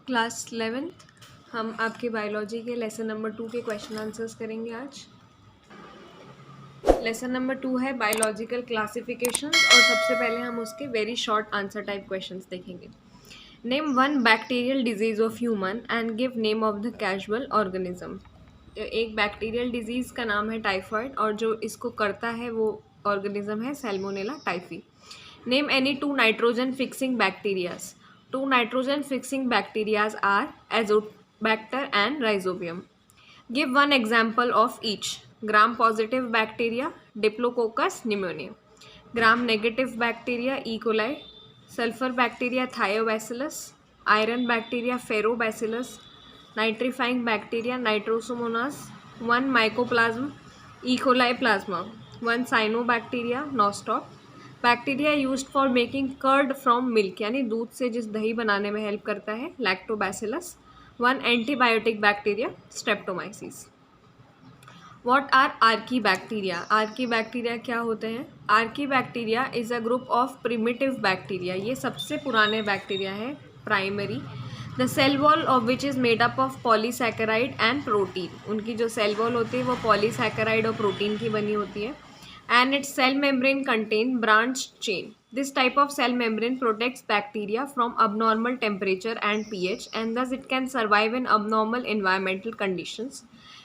Class 11th हम आपके biology के लेसन नंबर 2 के क्वेश्चन आंसर्स करेंगे आज। लेसन नंबर 2 है बायोलॉजिकल क्लासिफिकेशन और सबसे पहले हम उसके very short answer type questions देखेंगे। Name one bacterial disease of human and give name of the casual organism. एक बैक्टीरियल डिजीज़ का नाम है टाइफॉइड और जो इसको करता है वो ऑर्गेनिज्म है Salmonella typhi. Name any two nitrogen fixing bacterias. Two nitrogen fixing bacteria are Azotobacter and Rhizobium. Give one example of each. Gram positive bacteria, Diplococcus pneumoniae. Gram negative bacteria, E. coli. Sulfur bacteria, Thiobacillus. Iron bacteria, Ferrobacillus. Nitrifying bacteria, Nitrosomonas. One mycoplasma, E. coli plasma. One cyanobacteria, Nostoc. Bacteria used for making curd from milk, यानी दूध से जिस दही बनाने में help करता है, lactobacillus. One antibiotic bacteria, streptomyces. What are archaebacteria? Archaebacteria क्या होते हैं? Archaebacteria is a group of primitive bacteria. ये सबसे पुराने बैक्टीरिया है, primary. The cell wall of which is made up of polysaccharide and protein. उनकी जो cell wall होती है वो पॉलीसैकेराइड और प्रोटीन की बनी होती है. And its cell membrane contain branched chain. This type of cell membrane protects bacteria from abnormal temperature and pH, and thus it can survive in abnormal environmental conditions.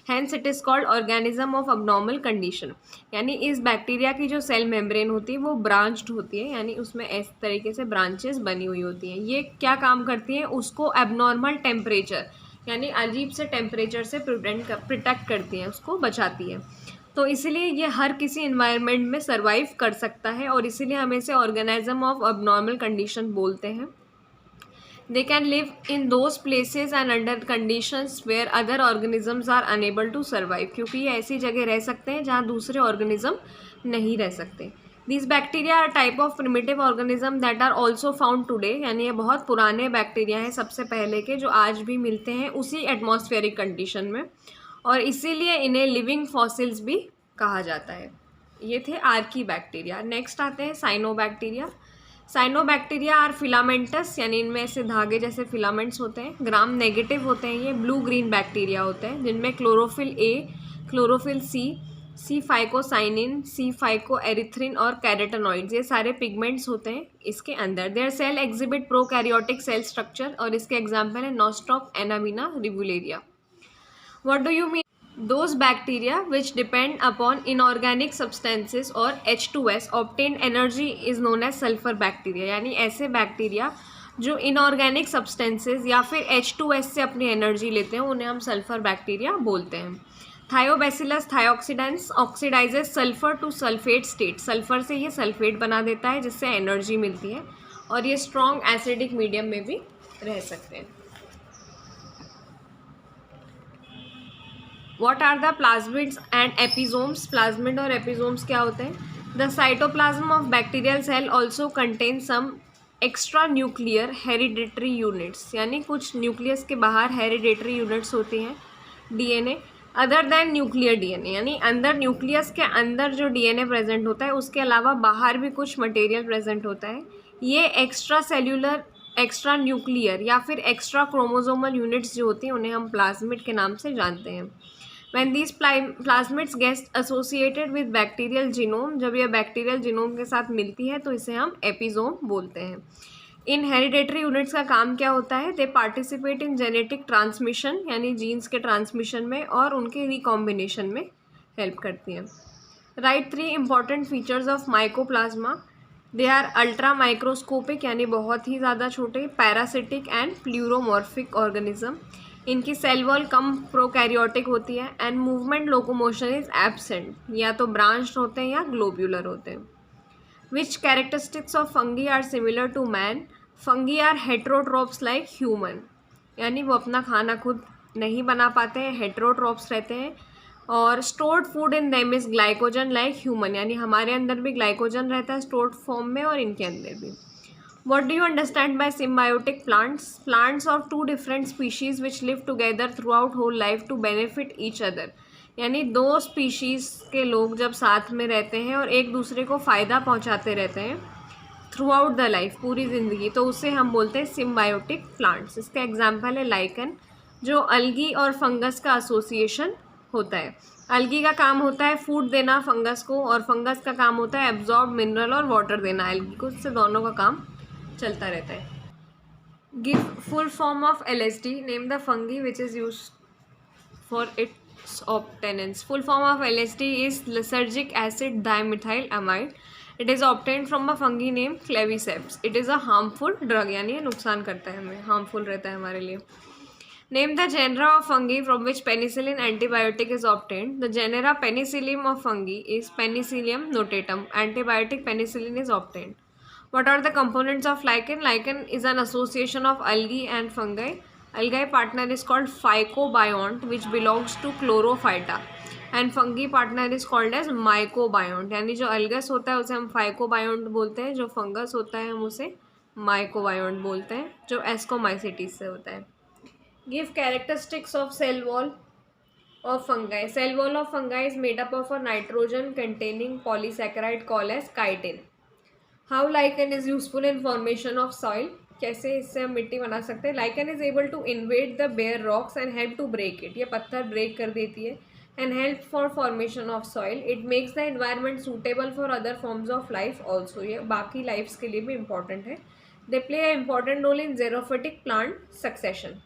Hence it is called organism of abnormal condition. यानी इस bacteria की जो cell membrane होती है वो branched होती है, यानी उसमें इस तरीके से ब्रांचेस बनी हुई होती हैं. ये क्या काम करती हैं? उसको एबनॉर्मल टेम्परेचर यानी अजीब से टेम्परेचर से प्रोटेक्ट करती हैं, उसको बचाती है. तो इसीलिए ये हर किसी इन्वायरमेंट में सर्वाइव कर सकता है और इसीलिए हम इसे ऑर्गेनिज्म ऑफ अबनॉर्मल कंडीशन बोलते हैं. They can live in those places and under conditions where other organisms are unable to survive, क्योंकि ये ऐसी जगह रह सकते हैं जहाँ दूसरे ऑर्गेनिज्म नहीं रह सकते. This bacteria are type of primitive organism that are also found today, यानी ये बहुत पुराने बैक्टीरिया हैं सबसे पहले के, जो आज भी मिलते हैं उसी एटमॉस्फेरिक कंडीशन में, और इसीलिए इन्हें लिविंग फॉसिल्स भी कहा जाता है. ये थे आर्की बैक्टीरिया. नेक्स्ट आते हैं साइनोबैक्टीरिया. साइनोबैक्टीरिया आर फिलामेंटस, यानी इनमें से धागे जैसे फिलामेंट्स होते हैं. ग्राम नेगेटिव होते हैं, ये ब्लू ग्रीन बैक्टीरिया होते हैं जिनमें chlorophyll A, chlorophyll C, C phycocyanin, C phycoerythrin और कैरोटेनॉइड्स, ये सारे पिगमेंट्स होते हैं इसके अंदर. Their cell exhibit prokaryotic cell structure और इसके एग्जाम्पल है नॉस्टॉक, एनामिना, Rivularia. What do you mean? Those bacteria which depend upon inorganic substances or H2S obtained energy is known as sulfur bacteria. यानी ऐसे बैक्टीरिया जो इनऑर्गेनिक सब्सटेंसेज या फिर H2S से अपनी एनर्जी लेते हैं उन्हें हम सल्फर बैक्टीरिया बोलते हैं. Thiobacillus thiooxidans oxidises sulphur to sulphate state. Sulphur से ये सल्फेट बना देता है जिससे एनर्जी मिलती है, और ये स्ट्रॉन्ग एसिडिक मीडियम में भी रह सकते हैं. What are the plasmids and episomes? Plasmid और एपिसोम्स क्या होते हैं? The cytoplasm of bacterial cell also contains some extra nuclear hereditary units, यानी कुछ न्यूक्लियस के बाहर हेरिडेटरी यूनिट्स होती हैं. DNA other than nuclear DNA, यानी अंदर न्यूक्लियस के अंदर जो डीएनए प्रेजेंट होता है उसके अलावा बाहर भी कुछ मटेरियल प्रेजेंट होता है. ये एक्स्ट्रा सेल्यूलर, एक्स्ट्रा न्यूक्लियर या फिर एक्स्ट्रा क्रोमोसोमल यूनिट्स जो होती हैं उन्हें हम प्लाज्मिड के नाम से जानते हैं. When these plasmids get associated with bacterial genome, जब यह बैक्टीरियल जीनोम के साथ मिलती है तो इसे हम एपिसोम बोलते हैं. इन हेरिडेटरी यूनिट्स का काम क्या होता है? They participate in genetic transmission, यानी जीन्स के ट्रांसमिशन में और उनके रिकॉम्बिनेशन में हेल्प करती हैं. Write 3 important features of mycoplasma. They are ultra microscopic, यानी बहुत ही ज़्यादा छोटे, पैरासिटिक एंड प्लूरोमॉर्फिक ऑर्गेनिज्म. इनकी सेल वॉल कम प्रोकैरियोटिक होती है and movement locomotion is absent, या तो ब्रांच्ड होते हैं या ग्लोब्यूलर होते हैं. Which characteristics of fungi are similar to man? Fungi are हेट्रोट्रोप्स like human, यानी वो अपना खाना खुद नहीं बना पाते हैं, हेट्रोट्रोप्स रहते हैं. और stored food in them is glycogen like human, यानी हमारे अंदर भी ग्लाइकोजन रहता है स्टोर्ड फॉर्म में और इनके अंदर भी. What do you understand by symbiotic plants? Plants of two different species which live together throughout whole life to benefit each other. यानी दो स्पीशीज़ के लोग जब साथ में रहते हैं और एक दूसरे को फ़ायदा पहुंचाते रहते हैं, थ्रू आउट द लाइफ, पूरी ज़िंदगी, तो उसे हम बोलते हैं सिम्बायोटिक प्लांट्स। इसका एग्जाम्पल है लाइकन, जो अलगी और फंगस का एसोसिएशन होता है। अलगी का काम होता है फूड देना फंगस को, और फंगस का काम होता है एब्जॉर्ब मिनरल और वाटर देना अलगी को। इससे दोनों का काम चलता रहता है। Give full form of LSD, name the fungi which is use for its obtainance. Full form of LSD is lysergic acid dimethyl amide. It is obtained from a fungi named Claviceps. It is a harmful drug, यानी ये नुकसान करता है हमें, harmful रहता है हमारे लिए. Name the genera of fungi from which penicillin antibiotic is obtained. The genera Penicillium of fungi is Penicillium notatum. Antibiotic penicillin is obtained. What are the components of lichen? Lichen is an association of algae and fungi. Algae partner is called phycobiont, which belongs to chlorophyta, and fungi partner is called as mycobiont. यानी जो algus होता है उसे हम phycobiont बोलते हैं, जो fungus होता है हम उसे mycobiont बोलते हैं, जो ascomycetes से होता है. Give characteristics of cell wall of fungi. Cell wall of fungi is made up of a nitrogen containing polysaccharide called as chitin. How lichen is useful in formation of soil? कैसे इससे हम मिट्टी बना सकते हैं? Lichen is able to invade the bare rocks and help to break it. ये पत्थर break कर देती है and help for formation of soil. It makes the environment suitable for other forms of life also. ये बाकी lifes के लिए भी इंपॉर्टेंट है. They play a important role in xerophytic plant succession.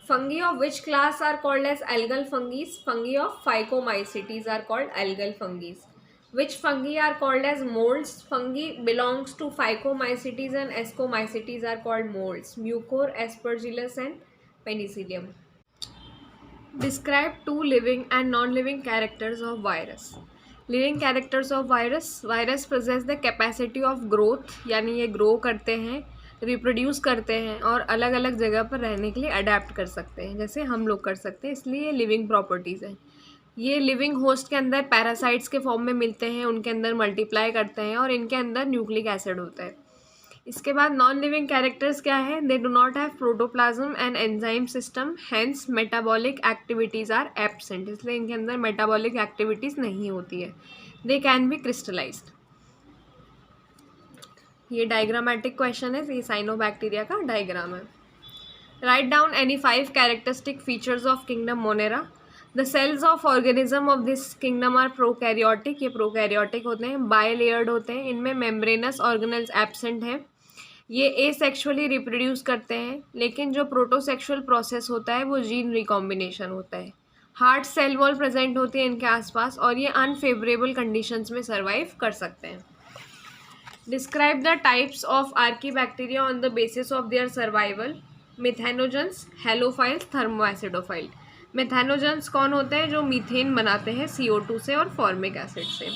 Fungi of which class are called as algal fungi? Fungi of Phycomycetes are called algal fungi. Which fungi are called as molds? Fungi belongs to Phycomycetes and Ascomycetes are called molds. Mucor, Aspergillus and Penicillium. Describe two living and non-living characters of virus. Living characters of virus. Virus possess the capacity of growth, यानी ये grow करते हैं, reproduce करते हैं और अलग अलग जगह पर रहने के लिए अडेप्ट कर सकते हैं, जैसे हम लोग कर सकते हैं, इसलिए ये लिविंग प्रॉपर्टीज़ हैं. ये लिविंग होस्ट के अंदर पैरासाइट्स के फॉर्म में मिलते हैं, उनके अंदर मल्टीप्लाई करते हैं और इनके अंदर न्यूक्लिक एसिड होता है. इसके बाद नॉन लिविंग कैरेक्टर्स क्या है? They do not have protoplasm and enzyme system, hence metabolic activities are absent. इसलिए इनके अंदर मेटाबॉलिक एक्टिविटीज़ नहीं होती है. They can be crystallized. ये डायग्रामेटिक क्वेश्चन है, ये साइनोबैक्टीरिया का डायग्राम है. Write down any 5 characteristic features of kingdom Monera. The cells of organism of this kingdom are prokaryotic. ये प्रोकैरियोटिक होते हैं, बायलेयर्ड होते हैं, इनमें मेम्ब्रेनस ऑर्गेनल्स एब्सेंट हैं. ये एसेक्सुअली रिप्रोड्यूस करते हैं, लेकिन जो प्रोटोसेक्सुअल प्रोसेस होता है वो जीन रिकॉम्बिनेशन होता है. हार्ड सेल वॉल प्रेजेंट होती है इनके आसपास और ये अनफेवरेबल कंडीशंस में सर्वाइव कर सकते हैं. Describe the types of archaebacteria on the basis of their survival. Methanogens, halophiles, thermoacidophile. Methanogens कौन होते हैं? जो मीथेन बनाते हैं CO2 से और फॉर्मिक एसिड से.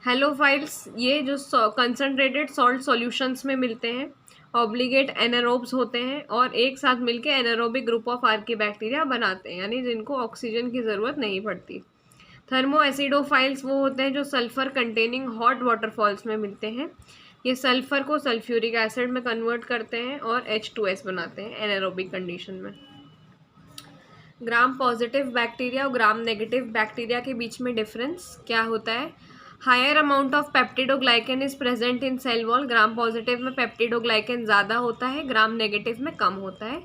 हेलोफाइल्स ये जो कंसनट्रेटेड सॉल्ट सॉल्यूशंस में मिलते हैं, ऑब्लिगेट एनारोब्स होते हैं और एक साथ मिलकर एनारोबिक ग्रुप ऑफ आर्कीबैक्टीरिया बनाते हैं, यानी जिनको ऑक्सीजन की ज़रूरत नहीं पड़ती. थर्मो एसिडोफाइल्स वो होते हैं जो सल्फ़र कंटेनिंग हॉट वाटरफॉल्स में मिलते हैं. ये सल्फ़र को सल्फ्यूरिक एसिड में कन्वर्ट करते हैं और H2S बनाते हैं एनारोबिक कंडीशन में. ग्राम पॉजिटिव बैक्टीरिया और ग्राम नेगेटिव बैक्टीरिया के बीच में डिफरेंस क्या होता है? Higher amount of peptidoglycan is present in cell wall. Gram positive में पेप्टिडोग्लाइकन ज़्यादा होता है, ग्राम नेगेटिव में कम होता है.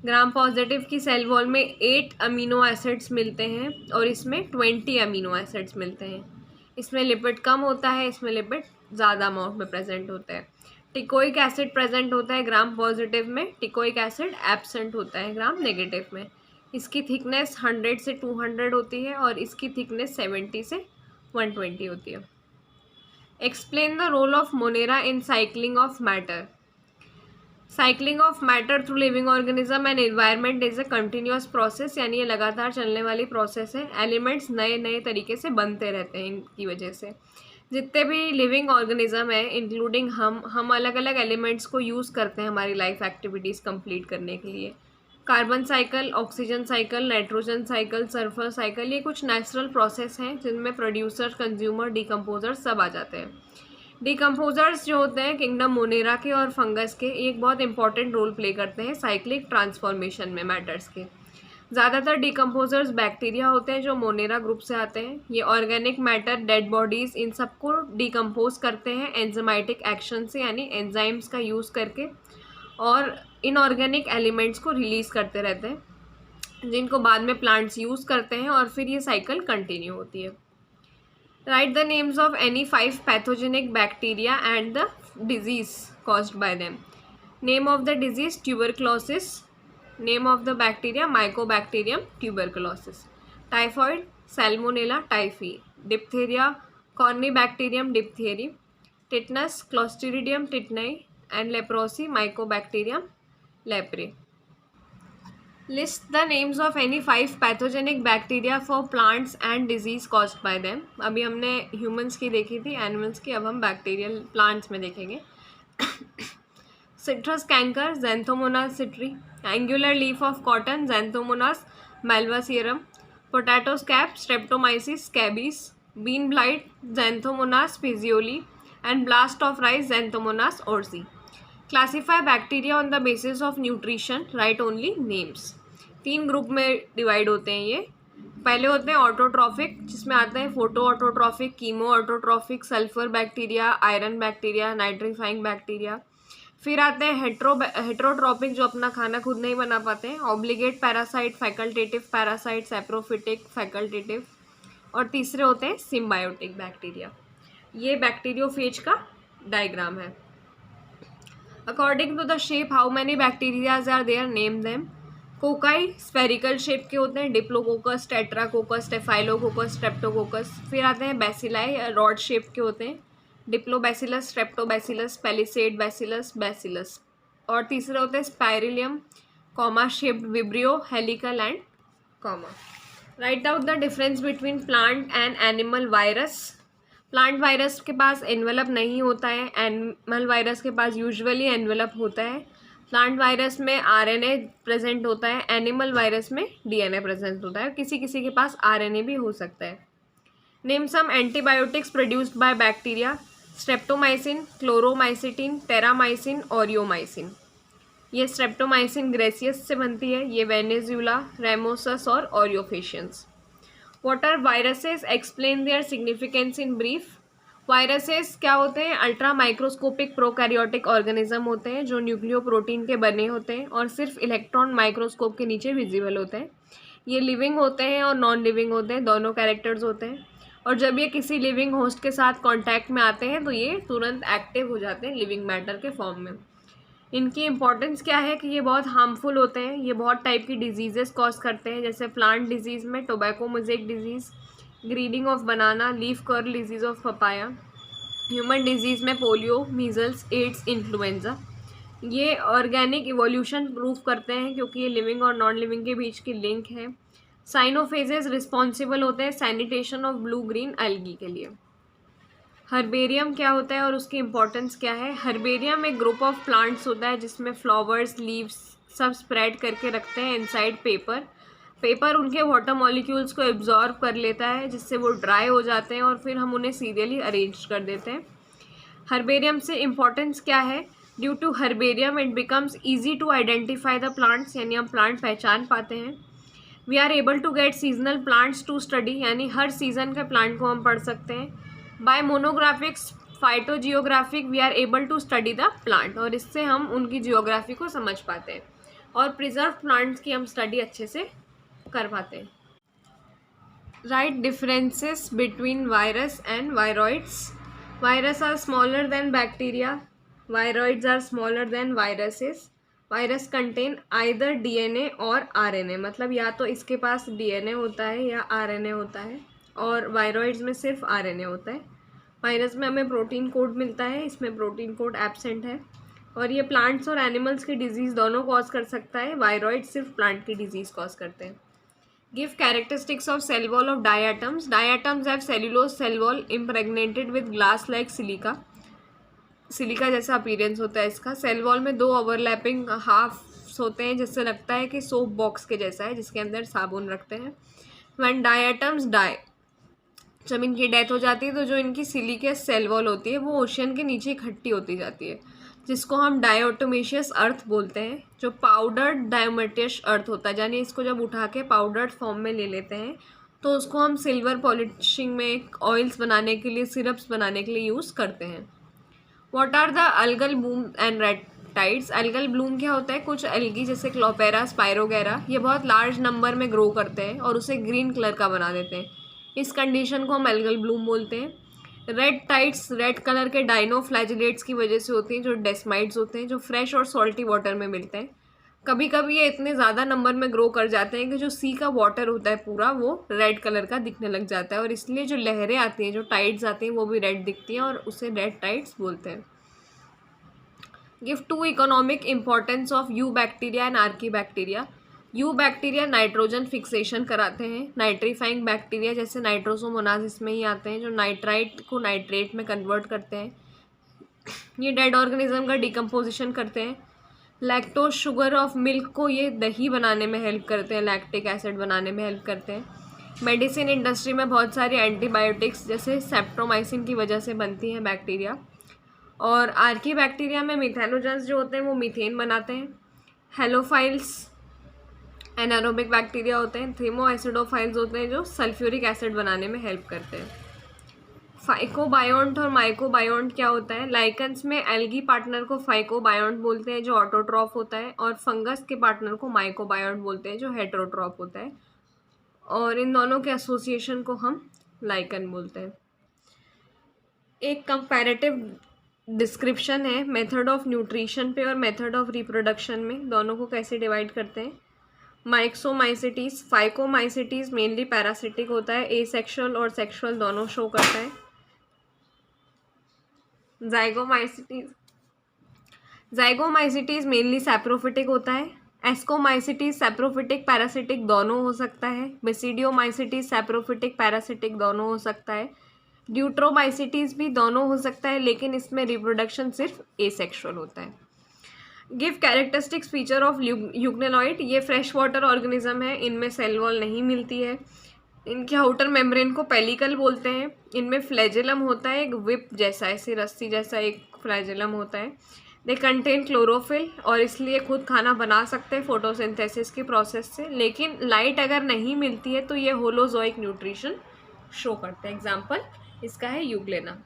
ग्राम पॉजिटिव की सेल वॉल में 8 अमीनो एसिड्स मिलते हैं और इसमें 20 अमीनो एसिड्स मिलते हैं. इसमें लिपिड कम होता है, इसमें लिपिड ज़्यादा अमाउंट में प्रेजेंट होता है. टिकोइक एसिड प्रेजेंट होता है ग्राम पॉजिटिव में, टिकोइक एसिड एब्सेंट होता है ग्राम नेगेटिव में. इसकी थिकनेस 100 से 200 होती है और इसकी थिकनेस 70 से 120 होती है. Explain the role of Monera in cycling of matter. Cycling of matter through living organism and environment is a continuous process, यानी ये लगातार चलने वाली प्रोसेस है. एलिमेंट्स नए नए तरीके से बनते रहते हैं इनकी वजह से. जितने भी लिविंग ऑर्गेनिज्म है इंक्लूडिंग हम अलग अलग एलिमेंट्स को यूज़ करते हैं हमारी लाइफ एक्टिविटीज़ कंप्लीट करने के लिए. Carbon cycle, oxygen cycle, nitrogen cycle, sulphur cycle, ये कुछ नेचुरल प्रोसेस हैं जिनमें प्रोड्यूसर, कंज्यूमर, डिकम्पोजर सब आ जाते हैं. डिकम्पोजर्स जो होते हैं किंगडम मोनेरा के और फंगस के, एक बहुत इंपॉर्टेंट रोल प्ले करते हैं साइक्लिक ट्रांसफॉर्मेशन में मैटर्स के. ज़्यादातर डिकम्पोजर्स बैक्टीरिया होते हैं जो मोनेरा ग्रुप से आते हैं। ये ऑर्गेनिक मैटर, डेड बॉडीज़, इन सबको डिकम्पोज करते हैं एंजाइमेटिक एक्शन से, यानी एंजाइम्स का यूज़ करके, और इनऑर्गेनिक एलिमेंट्स को रिलीज़ करते रहते हैं जिनको बाद में प्लांट्स यूज़ करते हैं, और फिर ये साइकिल कंटिन्यू होती है। Right the names of any 5 pathogenic bacteria and the disease caused by them. Name of the disease tuberculosis, name of the bacteria mycobacterium tuberculosis, typhoid salmonella typhi, diphtheria corynebacterium diphtheria, tetanus clostridium tetani, and leprosy mycobacterium leprae. List the names of any 5 pathogenic bacteria for plants and disease caused by them. अभी हमने humans की देखी थी, animals की, अब हम bacterial plants में देखेंगे। Citrus canker Xanthomonas citri, angular leaf of cotton Xanthomonas malvacearum, potato scab Streptomyces scabies, bean blight Xanthomonas physioli, and blast of rice Xanthomonas orsi. Classify bacteria on the basis of nutrition, write only names. 3 group में divide होते हैं ये। पहले होते हैं autotrophic, जिसमें आता है photo autotrophic, chemo autotrophic, sulphur bacteria, iron bacteria, nitrifying bacteria. फिर आते हैं हेट्रोट्रॉपिक, जो अपना खाना खुद नहीं बना पाते हैं, obligate parasite, facultative parasite, saprophytic, facultative. और तीसरे होते हैं सिम्बायोटिक बैक्टीरिया। ये बैक्टीरियोफेज का डायग्राम है। According to the shape how many bacterias are there, name them. Cocci spherical shape के होते हैं, डिप्लोकोकस, टेट्राकोकस, स्टेफाइलोकोकस, स्ट्रेप्टोकोकस। फिर आते हैं बैसिलाई, रॉड शेप के होते हैं, diplobacillus, streptobacillus, palisade bacillus, bacillus. और तीसरे होते हैं spirillum, comma shaped vibrio, helical and comma. Write out the difference between plant and animal virus. Plant virus के पास एनवेलप नहीं होता है, एनिमल वायरस के पास यूजुअली एनवेलप होता है। प्लांट वायरस में आरएनए प्रेजेंट होता है, एनिमल वायरस में डीएनए प्रेजेंट होता है, किसी किसी के पास आरएनए भी हो सकता है। Name some antibiotics produced by bacteria. Streptomycin, chloromycetin, terramycin, aureomycin. ये स्ट्रेप्टोमाइसिन ग्रेसियस से बनती है, ये वेनेजुला, रेमोसस और aureofaciens. What are viruses, explain their significance in brief. Viruses क्या होते हैं? अल्ट्रा माइक्रोस्कोपिक प्रोकैरियोटिक ऑर्गेनिज्म होते हैं जो न्यूक्लियो प्रोटीन के बने होते हैं और सिर्फ इलेक्ट्रॉन माइक्रोस्कोप के नीचे विजिबल होते हैं। ये लिविंग होते हैं और नॉन लिविंग होते हैं, दोनों कैरेक्टर्स होते हैं। और जब ये किसी लिविंग होस्ट के साथ कांटेक्ट में आते हैं तो ये तुरंत एक्टिव हो जाते हैं लिविंग मैटर के फॉर्म में। इनकी इंपॉर्टेंस क्या है कि ये बहुत हार्मफुल होते हैं, ये बहुत टाइप की डिजीजेस कॉज करते हैं, जैसे प्लांट डिजीज़ में tobacco mosaic disease, grading of banana, leaf curl disease of papaya. Human disease में पोलियो, मीजल्स, एड्स, इन्फ्लुएंजा। ये ऑर्गेनिक इवोल्यूशन प्रूव करते हैं क्योंकि ये लिविंग और नॉन लिविंग के बीच की लिंक है। साइनोफेजेस रिस्पॉन्सिबल होते हैं sanitation of blue green algae के लिए। हर्बेरियम क्या होता है और उसकी इम्पोर्टेंस क्या है? हर्बेरियम एक ग्रुप ऑफ प्लांट्स होता है जिसमें फ्लावर्स, लीव्स सब स्प्रेड करके रखते हैं इनसाइड पेपर। पेपर उनके वाटर मॉलिक्यूल्स को एब्जॉर्ब कर लेता है जिससे वो ड्राई हो जाते हैं और फिर हम उन्हें सीरियली अरेंज कर देते हैं। हर्बेरियम से इम्पोर्टेंस क्या है? Due to herbarium it becomes easy to identify the plants, यानी हम प्लांट पहचान पाते हैं। We are able to get seasonal plants to study, यानी हर सीज़न के प्लांट को हम पढ़ सकते हैं। By monographics phytogeographic we are able to study the plant, और इससे हम उनकी जियोग्राफी को समझ पाते हैं और प्रिजर्व प्लांट्स की हम स्टडी अच्छे से कर पाते हैं। Write differences between virus and viroids. Virus are smaller than bacteria, viroids are smaller than viruses. Virus contain either DNA और आरएनए, मतलब या तो इसके पास डीएनए होता है या आरएनए होता है, और वायरॉइड्स में सिर्फ आरएनए होता है। वायरस में हमें प्रोटीन कोड मिलता है, इसमें प्रोटीन कोड एब्सेंट है, और ये प्लांट्स और एनिमल्स की डिजीज़ दोनों कॉज कर सकता है। वायरॉइड सिर्फ प्लांट की डिजीज़ कॉज करते हैं। Give characteristics of cell wall of diatoms. Diatoms have cellulose cell wall impregnated with glass like silica. Silica जैसा अपीयरेंस होता है इसका। सेल वॉल में 2 ओवरलैपिंग हाफ्स होते हैं जिससे लगता है कि सोप बॉक्स के जैसा है जिसके अंदर साबुन रखते हैं। व्हेन डायटम्स डाई, जब इनकी डेथ हो जाती है तो जो इनकी सिलिकेस सेल वॉल होती है वो ओशन के नीचे इकट्ठी होती जाती है। जिसको हम डायोटोमेशियस अर्थ बोलते हैं, जो पाउडर्ड डायोमेटियस अर्थ होता है, यानी इसको जब उठा के पाउडर्ड फॉर्म में ले लेते हैं तो उसको हम सिल्वर पॉलिशिंग में, ऑयल्स बनाने के लिए, सिरप्स बनाने के लिए यूज़ करते हैं। What are the algal bloom and red tides? Algal bloom क्या होता है? कुछ एल्गी जैसे क्लोपेरा, स्पायरोगेरा, ये बहुत लार्ज नंबर में ग्रो करते हैं और उसे ग्रीन कलर का बना देते हैं। इस कंडीशन को हम अलगल ब्लूम बोलते हैं। रेड टाइड्स रेड कलर के डाइनोफ्लैजिलेट्स की वजह से होती हैं, जो डेस्माइड्स होते हैं, जो फ्रेश और सॉल्टी वाटर में मिलते हैं। कभी कभी ये इतने ज़्यादा नंबर में ग्रो कर जाते हैं कि जो सी का वाटर होता है पूरा, वो रेड कलर का दिखने लग जाता है, और इसलिए जो लहरें आती हैं, जो टाइड्स आती हैं, वो भी रेड दिखती हैं और उसे रेड टाइड्स बोलते हैं। Give two economic importance of eubacteria and archaebacteria. Eubacteria nitrogen fixation कराते हैं। नाइट्रीफाइंग बैक्टीरिया जैसे नाइट्रोसोमोनाज इसमें ही आते हैं, जो नाइट्राइट को नाइट्रेट में कन्वर्ट करते हैं। ये डेड ऑर्गेनिज्म का डिकम्पोजिशन करते हैं। लैक्टोज शुगर ऑफ मिल्क को ये दही बनाने में हेल्प करते हैं, लैक्टिक एसिड बनाने में हेल्प करते हैं। मेडिसिन इंडस्ट्री में बहुत सारी एंटीबायोटिक्स जैसे सेप्टोमाइसिन की वजह से बनती हैं बैक्टीरिया। और आर्की बैक्टीरिया में मिथेनोजेंस जो होते हैं वो मीथेन बनाते हैं। हेलोफाइल्स एनारोबिक बैक्टीरिया होते हैं। थीमोएसिडोफाइल्स होते हैं जो सल्फ्यूरिक एसिड बनाने में हेल्प करते हैं। फाइकोबायोन्ट और माइकोबायोन्ट क्या होता है? लाइकन्स में एल्गी पार्टनर को फाइकोबायोन्ट बोलते हैं, जो ऑटोट्रॉफ होता है, और फंगस के पार्टनर को माइकोबायोन्ट बोलते हैं, जो हेटेरोट्रॉफ होता है, और इन दोनों के एसोसिएशन को हम लाइकन बोलते हैं। एक कंपैरेटिव डिस्क्रिप्शन है मेथड ऑफ न्यूट्रिशन पे और मेथड ऑफ रिप्रोडक्शन में, दोनों को कैसे डिवाइड करते हैं। माइक्सोमाइसिटीज, फाइकोमाइसिटीज मेनली पैरासिटिक होता है, एसेक्सुअल और सेक्सुअल दोनों शो करता है। जाइगोमाइसिटीज मेनली सैप्रोफिटिक होता है। एस्कोमाइसिटीज सैप्रोफिटिक पैरासिटिक दोनों हो सकता है। बेसिडियोमाइसिटीज सैप्रोफिटिक पैरासिटिक दोनों हो सकता है। ड्यूट्रोमाइसिटीज भी दोनों हो सकता है, लेकिन इसमें रिप्रोडक्शन सिर्फ एसेक्सुअल होता है। Give characteristics feature of euglenoid. ये फ्रेश वाटर ऑर्गेनिज्म है, इनमें सेल वॉल नहीं मिलती है। इनके आउटर मेम्ब्रेन को पेलिकल बोलते हैं। इनमें फ्लैजेलम होता है, एक विप जैसा, ऐसी रस्सी जैसा एक फ्लैजेलम होता है। दे कंटेन क्लोरोफिल, और इसलिए खुद खाना बना सकते हैं फोटोसिंथेसिस की प्रोसेस से, लेकिन लाइट अगर नहीं मिलती है तो ये होलोजोइक न्यूट्रिशन शो करते हैं। एग्जाम्पल इसका है यूग्लेना।